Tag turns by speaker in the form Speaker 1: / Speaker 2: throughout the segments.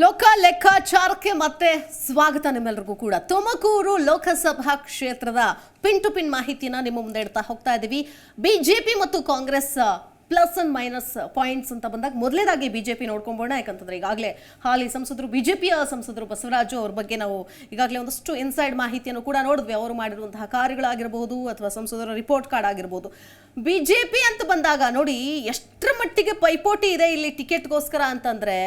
Speaker 1: ಲೋಕ ಲೆಕ್ಕಾಚಾರಕ್ಕೆ ಮತ್ತೆ ಸ್ವಾಗತ ನಿಮ್ಮೆಲ್ಲರಿಗೂ ಕೂಡ. ತುಮಕೂರು ಲೋಕಸಭಾ ಕ್ಷೇತ್ರದ ಪಿನ್ ಟು ಪಿನ್ ಮಾಹಿತಿಯನ್ನ ನಿಮ್ಮ ಮುಂದೆ ಇಡ್ತಾ ಹೋಗ್ತಾ ಇದ್ದೀವಿ. ಬಿಜೆಪಿ ಮತ್ತು Congress plus and minus points ಅಂತ ಬಂದಾಗ ಮೊದಲೇದಾಗಿ ಬಿಜೆಪಿ ನೋಡ್ಕೊಂಬೋಣ. ಯಾಕಂತಂದ್ರೆ ಈಗಾಗಲೇ ಹಾಲಿ ಸಂಸದರು ಬಿಜೆಪಿಯ ಸಂಸದರು ಬಸವರಾಜು ಅವ್ರ ಬಗ್ಗೆ ನಾವು ಈಗಾಗಲೇ ಒಂದಷ್ಟು ಇನ್ಸೈಡ್ ಮಾಹಿತಿಯನ್ನು ಕೂಡ ನೋಡಿದ್ವಿ. ಅವರು ಮಾಡಿರುವಂತಹ ಕಾರ್ಯಗಳಾಗಿರ್ಬೋದು ಅಥವಾ ಸಂಸದರ ರಿಪೋರ್ಟ್ ಕಾರ್ಡ್ ಆಗಿರ್ಬೋದು. ಬಿಜೆಪಿ ಅಂತ ಬಂದಾಗ ನೋಡಿ ಎಷ್ಟರ ಮಟ್ಟಿಗೆ ಪೈಪೋಟಿ ಇದೆ ಇಲ್ಲಿ ಟಿಕೆಟ್ಗೋಸ್ಕರ ಅಂತಂದ್ರೆ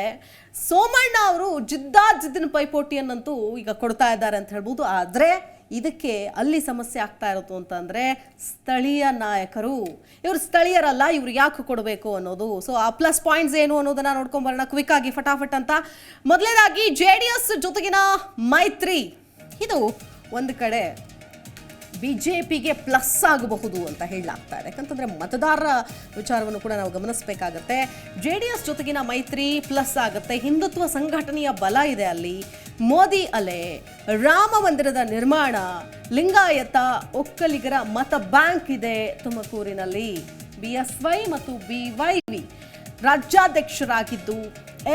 Speaker 1: ಸೋಮಣ್ಣ ಅವರು ಜಿದ್ದಿನ ಪೈಪೋಟಿಯನ್ನಂತೂ ಈಗ ಕೊಡ್ತಾ ಇದ್ದಾರೆ ಅಂತ ಹೇಳ್ಬೋದು. ಆದರೆ ಇದಕ್ಕೆ ಅಲ್ಲಿ ಸಮಸ್ಯೆ ಆಗ್ತಾ ಇರೋದು ಅಂತಂದ್ರೆ ಸ್ಥಳೀಯ ನಾಯಕರು, ಇವರು ಸ್ಥಳೀಯರಲ್ಲ, ಇವ್ರು ಯಾಕೆ ಕೊಡಬೇಕು ಅನ್ನೋದು. ಸೊ ಆ ಪ್ಲಸ್ ಪಾಯಿಂಟ್ಸ್ ಏನು ಅನ್ನೋದನ್ನ ನೋಡ್ಕೊಂಡ್ ಬರೋಣ ಕ್ವಿಕ್ ಆಗಿ ಫಟಾಫಟ್ ಅಂತ. ಮೊದಲನೇದಾಗಿ JDS ಜೊತೆಗಿನ ಮೈತ್ರಿ, ಇದು ಒಂದು ಕಡೆ ಬಿಜೆಪಿಗೆ ಪ್ಲಸ್ ಆಗಬಹುದು ಅಂತ ಹೇಳಲಾಗ್ತಾ ಇದೆ. ಯಾಕಂತಂದ್ರೆ ಮತದಾರರ ವಿಚಾರವನ್ನು ಕೂಡ ನಾವು ಗಮನಿಸಬೇಕಾಗತ್ತೆ. JDS ಜೊತೆಗಿನ ಮೈತ್ರಿ ಪ್ಲಸ್ ಆಗುತ್ತೆ. ಹಿಂದುತ್ವ ಸಂಘಟನೆಯ ಬಲ ಇದೆ ಅಲ್ಲಿ, ಮೋದಿ ಅಲೆ, ರಾಮ ಮಂದಿರದ ನಿರ್ಮಾಣ, ಲಿಂಗಾಯತ ಒಕ್ಕಲಿಗರ ಮತ ಬ್ಯಾಂಕ್ ಇದೆ ತುಮಕೂರಿನಲ್ಲಿ. BSY ಮತ್ತು BYV ರಾಜ್ಯಾಧ್ಯಕ್ಷರಾಗಿದ್ದು,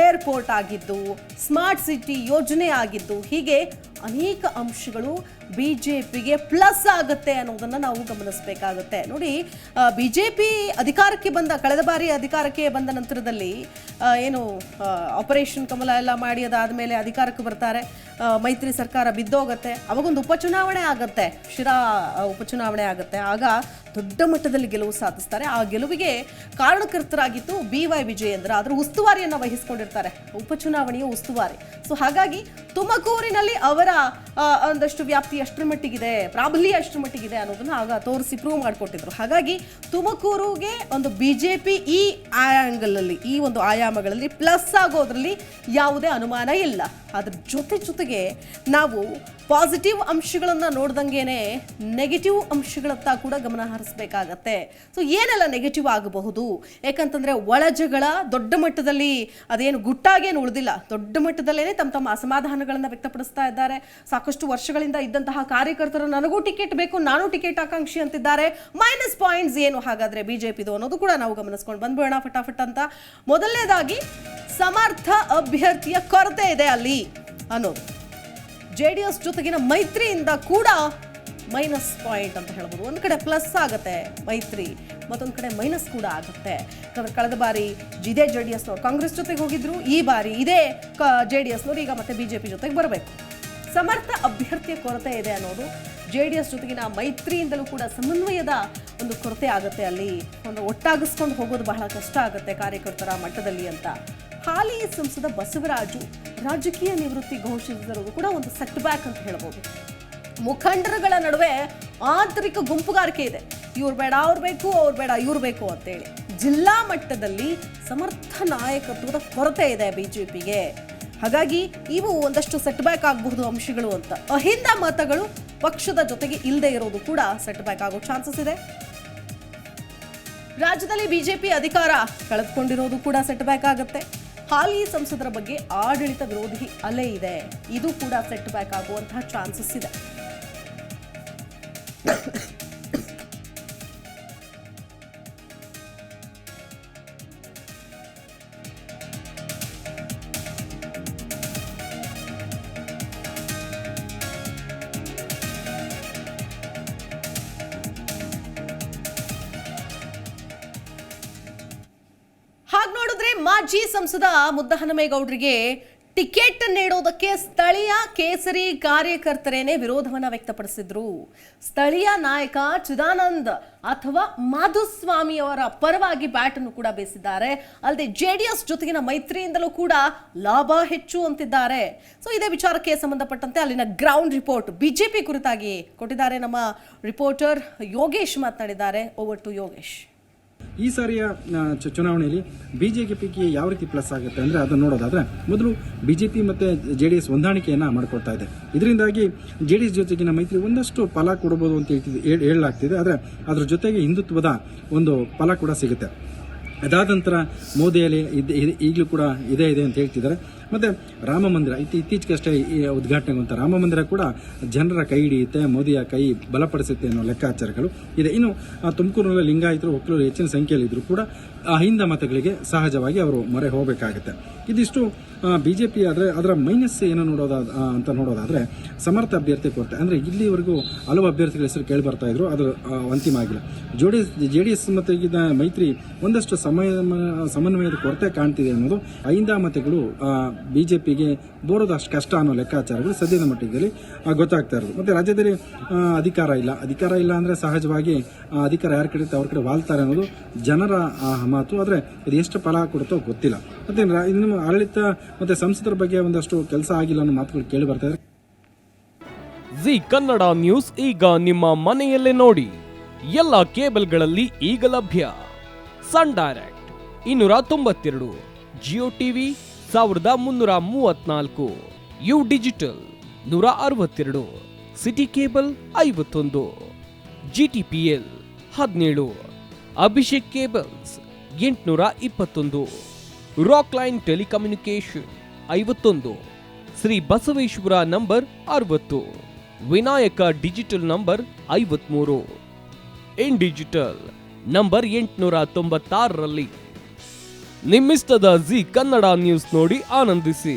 Speaker 1: ಏರ್ಪೋರ್ಟ್ ಆಗಿದ್ದು, ಸ್ಮಾರ್ಟ್ ಸಿಟಿ ಯೋಜನೆ ಆಗಿದ್ದು, ಹೀಗೆ ಅನೇಕ ಅಂಶಗಳು ಬಿಜೆಪಿಗೆ ಪ್ಲಸ್ ಆಗುತ್ತೆ ಅನ್ನೋದನ್ನ ನಾವು ಗಮನಿಸಬೇಕಾಗುತ್ತೆ. ನೋಡಿ, ಬಿಜೆಪಿ ಅಧಿಕಾರಕ್ಕೆ ಬಂದ ಕಳೆದ ಬಾರಿ ಅಧಿಕಾರಕ್ಕೆ ಬಂದ ನಂತರದಲ್ಲಿ ಏನು ಆಪರೇಷನ್ ಕಮಲ ಎಲ್ಲ ಮಾಡಿ ಅದಾದ್ಮೇಲೆ ಅಧಿಕಾರಕ್ಕೆ ಬರ್ತಾರೆ, ಮೈತ್ರಿ ಸರ್ಕಾರ ಬಿದ್ದೋಗತ್ತೆ, ಅವಾಗೊಂದು ಉಪಚುನಾವಣೆ ಆಗತ್ತೆ, ಶಿರಾ ಉಪಚುನಾವಣೆ ಆಗತ್ತೆ. ಆಗ ದೊಡ್ಡ ಮಟ್ಟದಲ್ಲಿ ಗೆಲುವು ಸಾಧಿಸ್ತಾರೆ. ಆ ಗೆಲುವಿಗೆ ಕಾರಣಕರ್ತರಾಗಿತ್ತು BY ವಿಜಯೇಂದ್ರ. ಅದರ ಉಸ್ತುವಾರಿಯನ್ನು ವಹಿಸಿಕೊಂಡಿರ್ತಾರೆ, ಉಪಚುನಾವಣೆಯ ಉಸ್ತುವಾರಿ. ಸೊ ಹಾಗಾಗಿ ತುಮಕೂರಿನಲ್ಲಿ ಅವರ ಒಂದಷ್ಟು ವ್ಯಾಪ್ತಿ ಎಷ್ಟರ ಮಟ್ಟಿಗಿದೆ, ಪ್ರಾಬಲ್ಯ ಎಷ್ಟರ ಮಟ್ಟಿಗಿದೆ ಅನ್ನೋದನ್ನ ಆಗ ತೋರಿಸಿ ಪ್ರೂವ್ ಮಾಡಿಕೊಟ್ಟಿದ್ರು. ಹಾಗಾಗಿ ತುಮಕೂರುಗೆ ಒಂದು ಬಿಜೆಪಿ ಈ ಆಂಗಲ್ ಅಲ್ಲಿ, ಈ ಒಂದು ಆಯಾಮಗಳಲ್ಲಿ ಪ್ಲಸ್ ಆಗೋದ್ರಲ್ಲಿ ಯಾವುದೇ ಅನುಮಾನ ಇಲ್ಲ. ಅದ್ರ ಜೊತೆಗೆ ನಾವು ಪಾಸಿಟಿವ್ ಅಂಶಗಳನ್ನ ನೋಡ್ದಂಗೆನೆ ನೆಗೆಟಿವ್ ಅಂಶಗಳತ್ತ ಕೂಡ ಗಮನ ಹರಿಸಬೇಕಾಗತ್ತೆ. ಸೊ ಏನೆಲ್ಲ ನೆಗೆಟಿವ್ ಆಗಬಹುದು, ಯಾಕಂತಂದ್ರೆ ಒಳಜಗಳ ದೊಡ್ಡ ಮಟ್ಟದಲ್ಲಿ ಅದೇನು ಗುಟ್ಟಾಗೇನು ಉಳಿದಿಲ್ಲ, ದೊಡ್ಡ ಮಟ್ಟದಲ್ಲೇನೆ ತಮ್ಮ ಅಸಮಾಧಾನಗಳನ್ನ ವ್ಯಕ್ತಪಡಿಸ್ತಾ ಇದ್ದಾರೆ. ಸಾಕಷ್ಟು ವರ್ಷಗಳಿಂದ ಇದ್ದಂತಹ ಕಾರ್ಯಕರ್ತರು ನನಗೂ ಟಿಕೆಟ್ ಬೇಕು, ನಾನು ಟಿಕೆಟ್ ಆಕಾಂಕ್ಷಿ ಅಂತಿದ್ದಾರೆ. ಮೈನಸ್ ಪಾಯಿಂಟ್ಸ್ ಏನು ಹಾಗಾದ್ರೆ ಬಿಜೆಪಿದು ಅನ್ನೋದು ಕೂಡ ನಾವು ಗಮನಿಸ್ಕೊಂಡು ಬಂದ್ಬೇಡ ಫಟಾಫಟ್ ಅಂತ. ಮೊದಲನೇದಾಗಿ ಸಮರ್ಥ ಅಭ್ಯರ್ಥಿಯ ಕೊರತೆ ಇದೆ ಅಲ್ಲಿ ಅನ್ನೋದು. JDS ಜೊತೆಗಿನ ಮೈತ್ರಿಯಿಂದ ಕೂಡ ಮೈನಸ್ ಪಾಯಿಂಟ್ ಅಂತ ಹೇಳ್ಬೋದು. ಒಂದು ಕಡೆ ಪ್ಲಸ್ ಆಗುತ್ತೆ ಮೈತ್ರಿ, ಮತ್ತೊಂದು ಕಡೆ ಮೈನಸ್ ಕೂಡ ಆಗುತ್ತೆ. ಕಳೆದ ಬಾರಿ ಇದೇ JDSನವ್ರು ಕಾಂಗ್ರೆಸ್ ಜೊತೆಗೆ ಹೋಗಿದ್ರು, ಈ ಬಾರಿ ಇದೇ JDSನವ್ರು ಈಗ ಮತ್ತೆ ಬಿಜೆಪಿ ಜೊತೆಗೆ ಬರಬೇಕು. ಸಮರ್ಥ ಅಭ್ಯರ್ಥಿಯ ಕೊರತೆ ಇದೆ ಅನ್ನೋದು. JDS ಜೊತೆಗಿನ ಮೈತ್ರಿಯಿಂದಲೂ ಕೂಡ ಸಮನ್ವಯದ ಒಂದು ಕೊರತೆ ಆಗುತ್ತೆ ಅಲ್ಲಿ. ಒಂದು ಒಟ್ಟಾಗಿಸ್ಕೊಂಡು ಹೋಗೋದು ಬಹಳ ಕಷ್ಟ ಆಗುತ್ತೆ ಕಾರ್ಯಕರ್ತರ ಮಟ್ಟದಲ್ಲಿ ಅಂತ. ಹಾಲಿ ಸಂಸದ ಬಸವರಾಜು ರಾಜಕೀಯ ನಿವೃತ್ತಿ ಘೋಷಿಸಿರುವುದು ಕೂಡ ಒಂದು ಸೆಟ್ ಬ್ಯಾಕ್ ಅಂತ ಹೇಳ್ಬೋದು. ಮುಖಂಡರುಗಳ ನಡುವೆ ಆಂತರಿಕ ಗುಂಪುಗಾರಿಕೆ ಇದೆ, ಇವ್ರು ಬೇಡ ಅವ್ರು ಬೇಕು, ಅವ್ರು ಬೇಡ ಇವ್ರು ಬೇಕು ಅಂತೇಳಿ. ಜಿಲ್ಲಾ ಮಟ್ಟದಲ್ಲಿ ಸಮರ್ಥ ನಾಯಕತ್ವದ ಕೊರತೆ ಇದೆ ಬಿಜೆಪಿಗೆ. ಹಾಗಾಗಿ ಇವು ಒಂದಷ್ಟು ಸೆಟ್ ಬ್ಯಾಕ್ ಆಗಬಹುದು ಅಂಶಗಳು ಅಂತ. ಅಹಿಂದ ಮತಗಳು ಪಕ್ಷದ ಜೊತೆಗೆ ಇಲ್ಲದೆ ಇರೋದು ಕೂಡ ಸೆಟ್ ಬ್ಯಾಕ್ ಆಗೋ ಚಾನ್ಸಸ್ ಇದೆ. ರಾಜ್ಯದಲ್ಲಿ ಬಿಜೆಪಿ ಅಧಿಕಾರ ಕಳೆದುಕೊಂಡಿರೋದು ಕೂಡ ಸೆಟ್ ಬ್ಯಾಕ್ ಆಗುತ್ತೆ. ಹಾಲಿ ಸಂಸದರ ಬಗ್ಗೆ ಆಡಳಿತ ವಿರೋಧಿ ಅಲೆ ಇದೆ, ಇದು ಕೂಡ ಸೆಟ್ ಬ್ಯಾಕ್ ಆಗುವಂತಹ ಚಾನ್ಸಸ್ ಇದೆ. ಹಾಗೆ ನೋಡಿದ್ರೆ ಮಾಜಿ ಸಂಸದ ಮುದ್ದಹನುಮೇಗೌಡರಿಗೆ ಟಿಕೆಟ್ ನೀಡೋದಕ್ಕೆ ಸ್ಥಳೀಯ ಕೇಸರಿ ಕಾರ್ಯಕರ್ತರೇನೆ ವಿರೋಧವನ್ನ ವ್ಯಕ್ತಪಡಿಸಿದ್ರು. ಸ್ಥಳೀಯ ನಾಯಕ ಚಿದಾನಂದ್ ಅಥವಾ ಮಾಧುಸ್ವಾಮಿ ಅವರ ಪರವಾಗಿ ಬ್ಯಾಟ್ ಅನ್ನು ಕೂಡ ಬೇಸಿದ್ದಾರೆ. ಅಲ್ಲದೆ JDS ಜೊತೆಗಿನ ಮೈತ್ರಿಯಿಂದಲೂ ಕೂಡ ಲಾಭ ಹೆಚ್ಚು ಅಂತಿದ್ದಾರೆ. ಸೊ ಇದೇ ವಿಚಾರಕ್ಕೆ ಸಂಬಂಧಪಟ್ಟಂತೆ ಅಲ್ಲಿನ ಗ್ರೌಂಡ್ ರಿಪೋರ್ಟ್ ಬಿಜೆಪಿ ಕುರಿತಾಗಿ ಕೊಟ್ಟಿದ್ದಾರೆ ನಮ್ಮ ರಿಪೋರ್ಟರ್ ಯೋಗೇಶ್ ಮಾತನಾಡಿದ್ದಾರೆ. Over to Yogesh.
Speaker 2: ಈ ಸಾರಿಯ ಚುನಾವಣೆಯಲ್ಲಿ ಬಿಜೆಪಿಗೆ ಯಾವ ರೀತಿ ಪ್ಲಸ್ ಆಗುತ್ತೆ ಅಂದರೆ ಅದನ್ನು ನೋಡೋದಾದ್ರೆ ಮೊದಲು ಬಿಜೆಪಿ ಮತ್ತು JDS ಹೊಂದಾಣಿಕೆಯನ್ನು ಮಾಡಿಕೊಳ್ತಾ ಇದೆ. ಇದರಿಂದಾಗಿ JDS ಜೊತೆಗಿನ ಮೈತ್ರಿ ಒಂದಷ್ಟು ಫಲ ಕೊಡಬಹುದು ಅಂತ ಹೇಳಲಾಗ್ತಿದೆ. ಆದರೆ ಅದರ ಜೊತೆಗೆ ಹಿಂದುತ್ವದ ಒಂದು ಫಲ ಕೂಡ ಸಿಗುತ್ತೆ. ಅದಾದ ನಂತರ ಮೋದಿಯಲ್ಲಿ ಈಗಲೂ ಕೂಡ ಇದೆ ಅಂತ ಹೇಳ್ತಿದ್ದಾರೆ. ಮತ್ತು ರಾಮ ಮಂದಿರ ಇತ್ತೀಚೆಗಷ್ಟೇ ಈ ಉದ್ಘಾಟನೆಗೊಂತ ರಾಮ ಮಂದಿರ ಕೂಡ ಜನರ ಕೈ ಹಿಡಿಯುತ್ತೆ, ಮೋದಿಯ ಕೈ ಬಲಪಡಿಸುತ್ತೆ ಅನ್ನೋ ಲೆಕ್ಕಾಚಾರಗಳು ಇದೆ. ಇನ್ನು ತುಮಕೂರಿನಲ್ಲಿ ಲಿಂಗಾಯತರು ಒಕ್ಕಲೂರು ಹೆಚ್ಚಿನ ಸಂಖ್ಯೆಯಲ್ಲಿದ್ದರೂ ಕೂಡ ಅಹಿಂದ ಮತಗಳಿಗೆ ಸಹಜವಾಗಿ ಅವರು ಮೊರೆ ಹೋಗಬೇಕಾಗುತ್ತೆ. ಇದಿಷ್ಟು ಬಿಜೆಪಿ ಆದರೆ ಅದರ ಮೈನಸ್ ಏನು ಅಂತ ನೋಡೋದಾದರೆ ಸಮರ್ಥ ಅಭ್ಯರ್ಥಿ ಕೊರತೆ. ಅಂದರೆ ಇಲ್ಲಿವರೆಗೂ ಹಲವು ಅಭ್ಯರ್ಥಿಗಳ ಹೆಸರು ಕೇಳಿ ಬರ್ತಾ ಇದ್ರು, ಅದು ಅಂತಿಮ ಆಗಿಲ್ಲ. JDS ಮತ್ತು ಮೈತ್ರಿ ಒಂದಷ್ಟು ಸಮನ್ವಯದ ಕೊರತೆ ಕಾಣ್ತಿದೆ ಅನ್ನೋದು ಅಹಿಂದ ಮತಗಳು ಬಿಜೆಪಿಗೆ ಬರೋದು ಅಷ್ಟು ಕಷ್ಟ ಅನ್ನೋ ಲೆಕ್ಕಾಚಾರಗಳು ಸದ್ಯದ ಮಟ್ಟಿಗೆ ಗೊತ್ತಾಗ್ತಾ ಇರೋದು. ಮತ್ತು ರಾಜ್ಯದಲ್ಲಿ ಅಧಿಕಾರ ಇಲ್ಲ ಅಂದರೆ ಸಹಜವಾಗಿ ಅಧಿಕಾರ ಯಾರ ಕಡೆ ಅವ್ರ ಕಡೆ ವಾಲ್ತಾರೆ ಅನ್ನೋದು ಜನರ ಮಾತು. ಆದರೆ ಇದು ಎಷ್ಟು ಫಲ ಕೊಡುತ್ತೋ ಗೊತ್ತಿಲ್ಲ. ಮತ್ತು ಇನ್ನು ಆಡಳಿತ ಮತ್ತು ಸಂಸದರ ಬಗ್ಗೆ ಒಂದಷ್ಟು ಕೆಲಸ ಆಗಿಲ್ಲ ಅನ್ನೋ ಮಾತುಗಳು ಕೇಳಿ ಬರ್ತಾ ಇದೆ.
Speaker 3: ಜಿ ಕನ್ನಡ ನ್ಯೂಸ್ ಈಗ ನಿಮ್ಮ ಮನೆಯಲ್ಲೇ ನೋಡಿ. ಎಲ್ಲ ಕೇಬಲ್ಗಳಲ್ಲಿ ಈಗ ಲಭ್ಯ. Sun Direct 292, Jio TV 1334, U digital 162, city cable 51, GTPL 17, Abhishek cables 821, Rockline telecommunication 51, Shri Basaveshwara number 60, Vinayaka digital number 53, in digital number 896ರಲ್ಲಿ. ನಿಮ್ಮಿಸ್ತದ ಜಿ ಕನ್ನಡ ನ್ಯೂಸ್ ನೋಡಿ ಆನಂದಿಸಿ.